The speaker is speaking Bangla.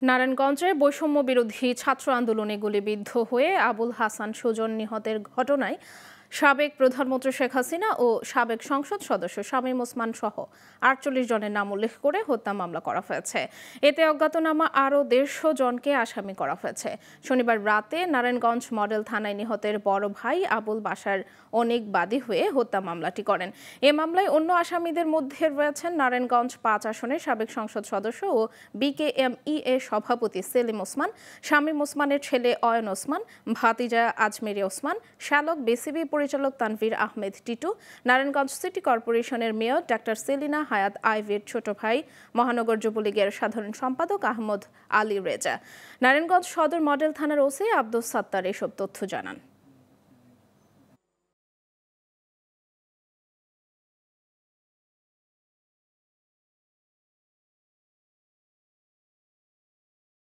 নারায়ণগঞ্জে বৈষম্য বিরোধী ছাত্র আন্দোলনে গুলিবিদ্ধ হয়ে আবুল হাসান সুজন নিহতের ঘটনায় সাবেক প্রধানমন্ত্রী শেখ হাসিনা ও সাবেক সংসদ সদস্য শামীম ওসমান সহ ৪৮ জনের নাম উল্লেখ করে হত্যা মামলা করা হয়েছে। এতে অজ্ঞাতনামা আরও ১৫০ জনকে আসামি করা হয়েছে। শনিবার রাতে নারায়ণগঞ্জ মডেল থানায় নিহতের বড় ভাই আবুল বাশার অনেক বাদী হয়ে হত্যা মামলাটি করেন। এ মামলায় অন্য আসামিদের মধ্যে রয়েছেন নারায়ণগঞ্জ ৫ আসনের সাবেক সংসদ সদস্য ও বিকেএমইএ সভাপতি সেলিম ওসমান, শামীম ওসমানের ছেলে অয়ন ওসমান, ভাতিজা আজমেরি ওসমান, শ্যালক বিসিবি পরিচালক তানভীর আহমেদ টিটু, নারায়ণগঞ্জ সিটি কর্পোরেশনের মেয়র ডাক্তার সেলিনা হায়াত আইভীর ছোট ভাই, মহানগর যুবলীগের সাধারণ সম্পাদক আহমদ আলী রেজা। নারায়ণগঞ্জ সদর মডেল থানার ওসি আব্দুস সাত্তার এসব তথ্য জানান।